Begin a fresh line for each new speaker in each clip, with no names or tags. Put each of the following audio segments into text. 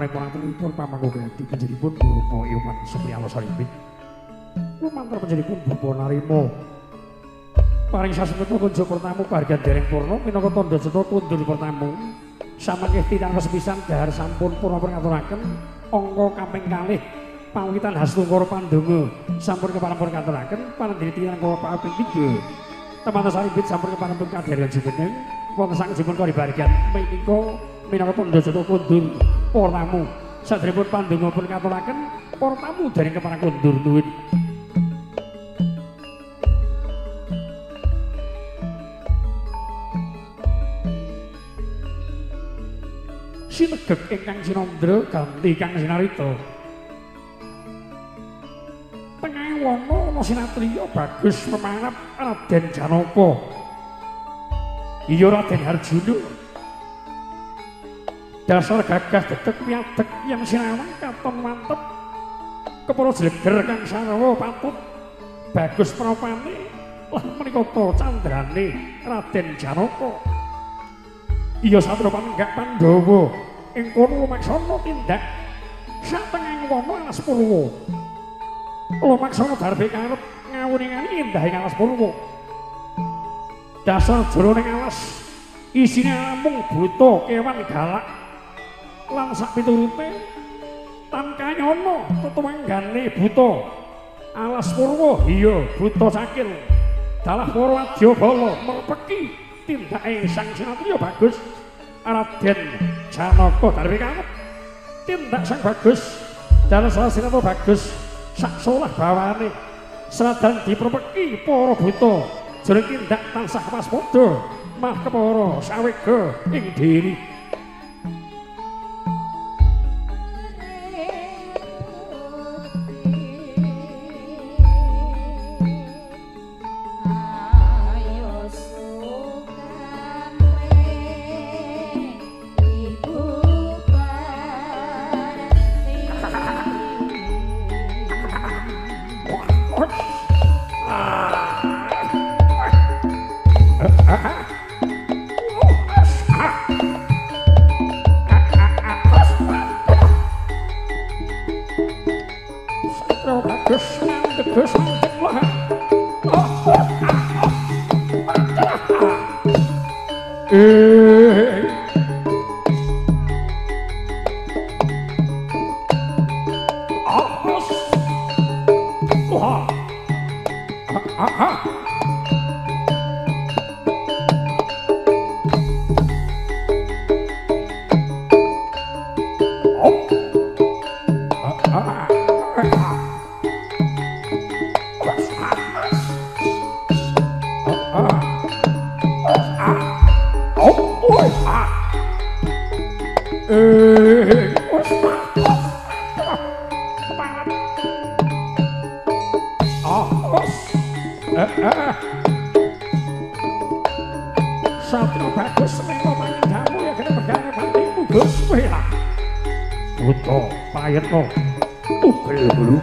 paring pangaturipun pamangku gati panjenenganipun Bapak Iwan Supriyalo Saripin. Lumantar panjenenganipun Bapak Narimo. Paring sasmita kunjuk pertamu kahargan dereng purna minangka tandha cetha kundur pertamu. Samangke titang sepisan dahar sampun purna ngaturaken angka kaping kalih pawitan Hastungkara Pandonga sampun keparipun katuraken panandhiritan angka kaping 3. Teman Saripin sampun keparipun kadherek jumeneng wonten sangjipun karibargan menika minangka tandha cetha kundur pertamu. Sadèrèngipun Pandonga pun katuraken para tamu dereng keparang kundur nuwun. Sinegeg ingkang Sinandra ganti Kang Sinarita. Tengahé wana ana sinatriya bagus pemanap Raden Janaka. Iya Raden Harjuna. Dasar gagah dedeg piadeg yen sinawang katon mantep. Kepara jleger kang sarwa patut. Bagus pranopane lah menika candrane Raden Janaka. Iya Satria Panenggak Pandhawa ing kono lumaksana tindak satengahing wana Alas Purwa. Lumaksana darbe karep ngawuningani endahing Alas Purwa. Dasar jroning alas isine namung buta kewan galak lan sak piturute tan kanyana tetumanggane buta Alas Purwa iya buta cakil dalah para wadyabala merpeki tindake sang sinatriya bagus Raden Janaka darbe karep tindak sang bagus dalah sang sinatriya bagus sak solah bawane senajan diprepeki para buta jroning tindak tansah waspada mah kepara sawega ing diri. Satria bagus menika panjenenganmu ya kene megane patimu Gus kowe lah. Buta payetno tugel bulu.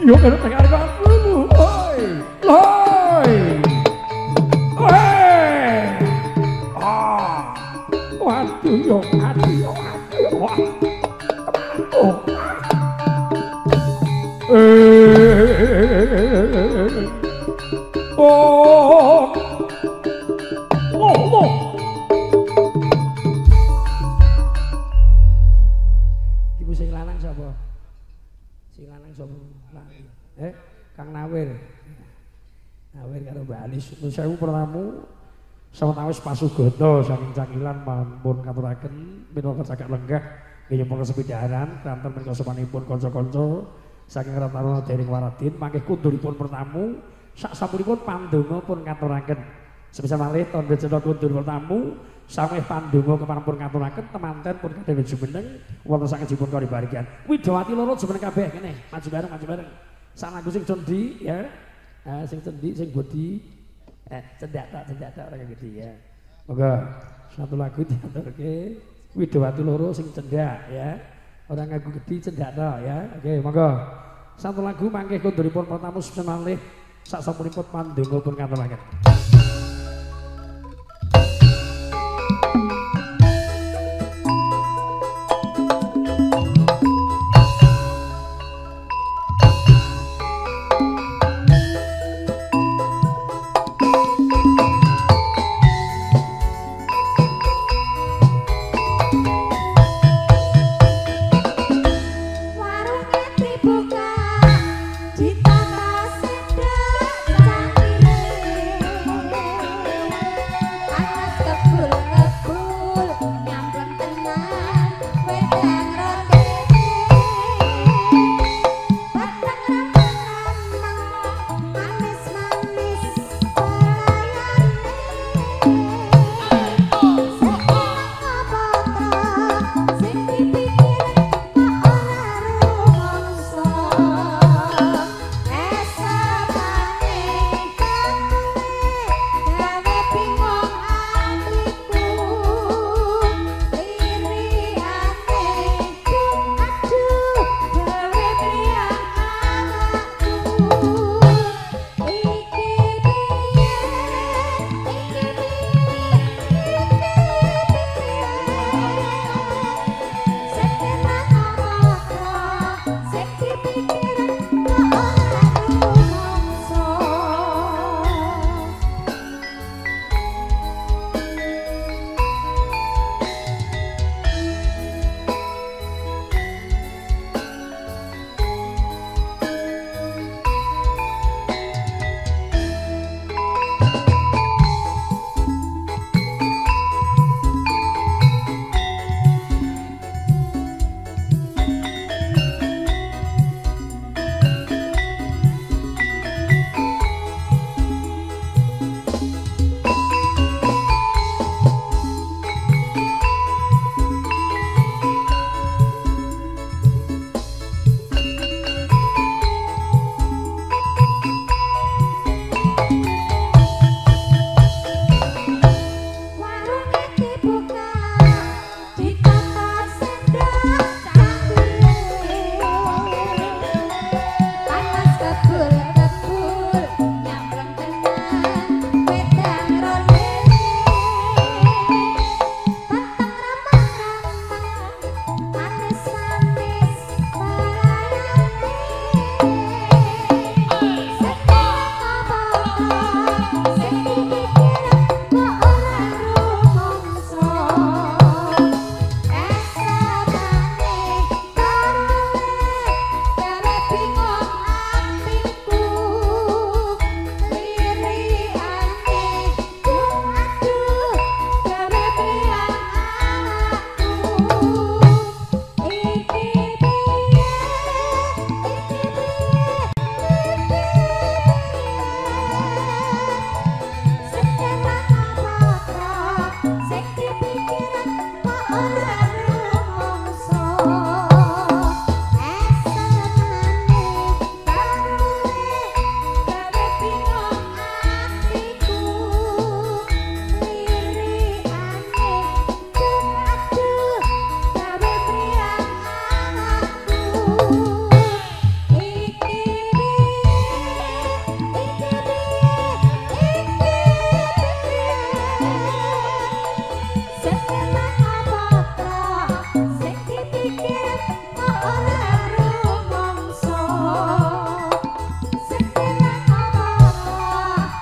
Yo quiero pegar el Loi. Waduh yo, aduh yo, aduh. Oh. Oh. Ibu sing lanang sapa? Sing lanang sapa? Kang Nawir. Nawir karo Mbak Alis. Nuwun sewu pertamu sawetawis pasugata saking Cangilan mampun katuraken minangka cagak lenggah nggih nyuwun sepidaharan kanten menika sopanipun kanca-kanca saking Rataruna Dering Waradin mangke kunduripun pertamu sak sampuripun pandonga pun ngaturaken. Sebisa malih tandha cetha kundur pertamu sameh pandonga kepanapun ngaturaken temanten pun kadang jumeneng wonten sakejipun karibarikan. Widawati loro jumeneng kabeh kene maju bareng. Sak lagu sing cendi ya. Sing cendi sing bodi cendak tok ora gitu ya. Moga satu lagu diaturke Widawati loro sing cendak ya. Ora ngaku gedhi cendak tok ya. Oke, monggo. Satu lagu mangke kunduripun pertamu semalih sak sampuripun pandonga pun ngaturaken.
Ditata sedak cangkire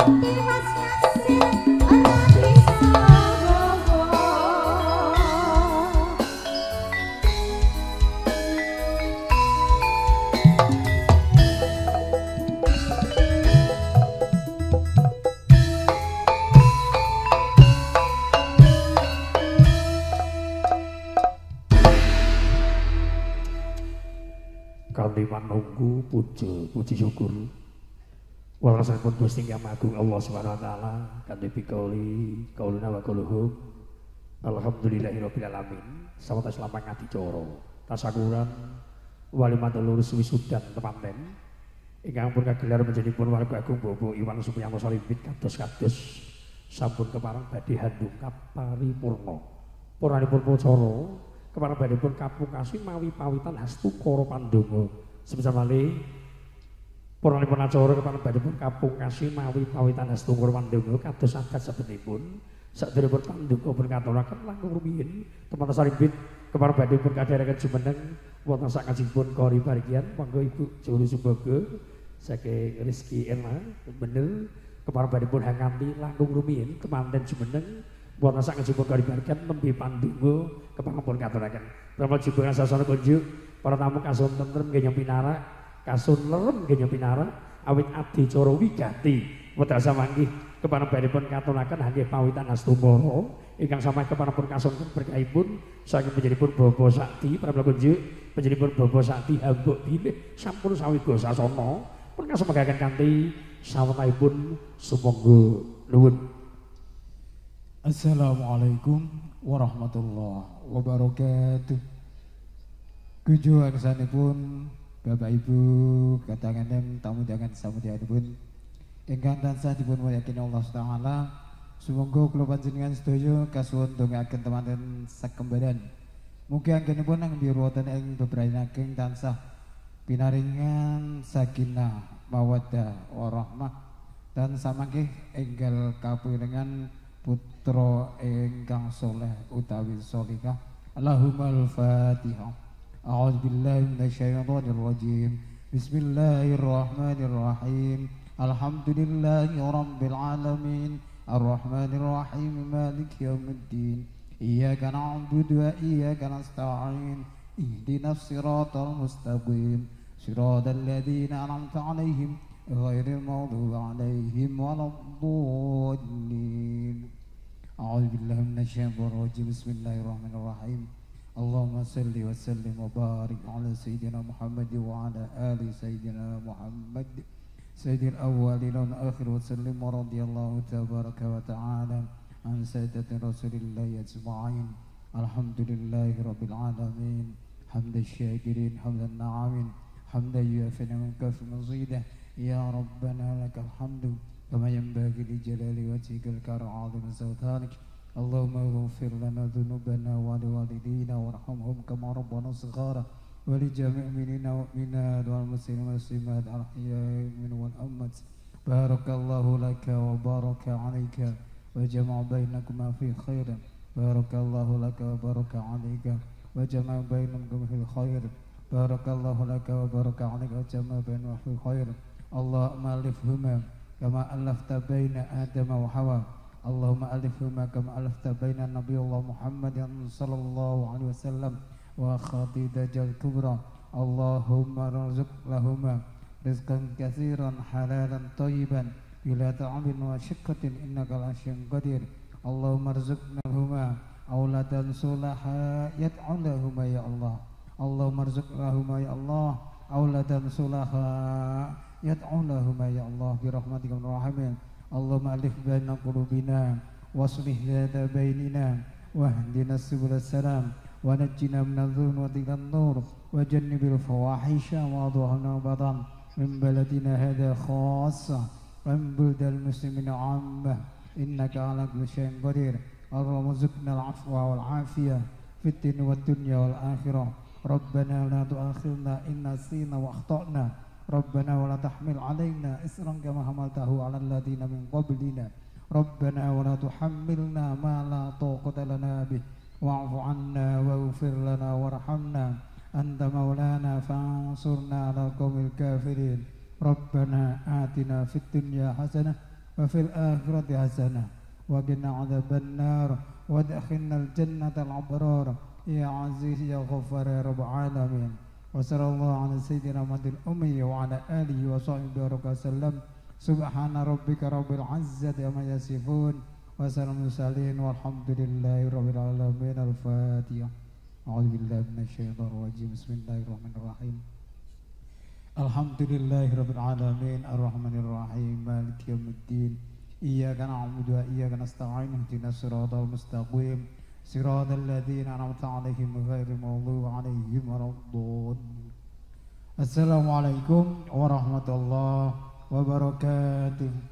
Kanthi manunggu puji syukur warasanipun Gusti Yang Agung Allah Subhanahu wa taala kanthi bikauli kauluna wa qauluhum alhamdulillahirabbil alamin sawetawis lampah adicara tasakuran walimatul lurus wisudan temanten ingkang pun kagelar menjadipun warga agung Bapak Iwan Supriyanto Salimbit kados sampun kepareng badhe handung kaparipurna puranipun pucara kepareng badhepun kapungkasi mawi pawitan hastukara pandonga sebisa malih puranipun acara kepareng badhepun kapungkasi mawi pawitan hastukara pandonga kados saged sebetipun sadèrèngipun pandonga pun katuraken langkung rumiyin teman Salimbit kepareng badhepun kadherekaken jumeneng wonten sakajengipun kori parigian monggo Ibu Juru Sumbaga saking Rizki Ena bener kepareng badhepun hanganti langkung rumiyin temanten jumeneng wonten sakajengipun kori parigian nembe pandonga kepareng pun katuraken pramila jubengan sasana kunjuk para tamu kasun tentrem nggih nyempi narak kasun lerem nggih nyempi narak awit adicara wigati wedal samanggih kepareng badhepun katuraken nggih pawitan hastumara ingkang samah kepareng pun kasun berkahipun saking menjadipun Bapa Sakti pramila kunjuk menjadipun Bapa Sakti hambuk bilih sampun sawiga sasana pun kasemegaken kanthi sawenahipun sumangga nuwun.
Assalamualaikum warahmatullahi wabarakatuh. Kuju aksanipun Bapak Ibu katanganem tamu dangan samudyanipun ingkang tansah dipun wayakini Allah Taala sumangga kula panjenengan sedaya kasuwun ndongaaken temanten sakembaran mugi anggenipun nampi wonten ing bebrayan ageng tansah pinaringan sakinah mawaddah warahmah dan samangke enggal kapiringan putra ingkang soleh utawi solihah. Allahumma al-Fatihah. A'udzubillahi minasyaitonir rajim. Bismillahirrahmanirrahim. Alhamdulillahi rabbil alamin. Arrahmanir rahim. Maliki yaumiddin. Iyyaka na'budu wa iyyaka nasta'in. Ihdinas siratal mustaqim. Siratal ladzina an'amta 'alaihim ghairil maghdubi 'alaihim waladdallin. A'udzu billahi minasyaitonir rajim. Bismillahirrahmanirrahim. Allahumma salli wa sallim wa barik ala sayyidina Muhammad wa ala ali sayyidina Muhammad sayyidil awwalin wal akhirin wa sallim wa radiyallahu tabaraka wa ta'ala an sayyidati rasulillahi ajma'in. Alhamdulillahi rabbil alamin. Hamdan syakirin hamdan na'amin hamdan yuafi wa kafi mazidah. Ya Rabbana lakal hamdu kama yanbaghi li jalali wajhikal karim 'azimi sultanik. Allahumma ighfir lana dhunubana wa liwalidina warhamhum kama rabbana shighara wa li jami'il mu'minina wal mu'minat wal muslimin wal muslimat al ahya'i minhum wal amwat. Barakallahu laka wa baraka 'alaika wa jama'a bainakuma fi khairin. Barakallahu laka wa baraka 'alaika wa jama'a bainakuma fi khairin. Barakallahu laka wa baraka 'alaika wa jama'a bainakuma fi khairin. Allahumma alifhuma kama alafta baina Adam wa Hawa. Allahumma alifhuma kama alafta baina Nabiyullah Muhammadin sallallahu alaihi wasallam wa Khadijah kubra. Allahumma rizq lahuma rizqan katsiran halalan thayyiban bila ta'abin wa syakkatin innaka al-'aliyyul qadir. Allahumma rizqna lahuma auladan sulaha yad'u lahuma ya Allah. Allahumma rizq lahuma ya Allah auladan sulaha yad'u lahuma ya Allah bi rahmatika ar-rahimin. Allahumma alif baina qulubina waslih dhata bainina wahdina subul salam wa najjina minadh dhunubati ilan nur wa jannibil fawahisha ma dhahara wa batan min baladina hadha khassa wa min buldal muslimina 'ammah innaka 'ala kulli syai'in qadir. Allahumma zidna al-'afwa wal 'afiyah fid din wad dunya wal akhirah. Rabbana la tu'akhidhna in nasina wa akhtana. Rabbana wa la tahmil 'alaina isran kama hamaltahu 'alal ladzina min qablina. Rabbana wa la tuhammilna ma la taqata lana bih wa'fu 'anna waghfir lana warhamna anta maulana fansurna 'alal qaumil kafirin. Rabbana atina fid dunya hasanah وفي الآخرة حسنة وقنا عذاب النار وادخلنا الجنة الأبرار يا عزيز يا غفار يا رب العالمين. وصلى الله على سيدنا محمد الأمي وعلى آله وصحبه وسلم. سبحان ربك رب العزة عما يصفون وسلام المرسلين والحمد لله رب العالمين. الفاتحة. أعوذ بالله من الشيطان الرجيم. بسم الله الرحمن الرحيم. الحمد لله رب العالمين الرحمن الرحيم مالك يوم الدين. إياك نعبد وإياك نستعين اهدنا الصراط المستقيم صراط الذين أنعمت عليهم غير المغضوب عليهم ولا الضالين. السلام عليكم ورحمة الله wabarakatuh.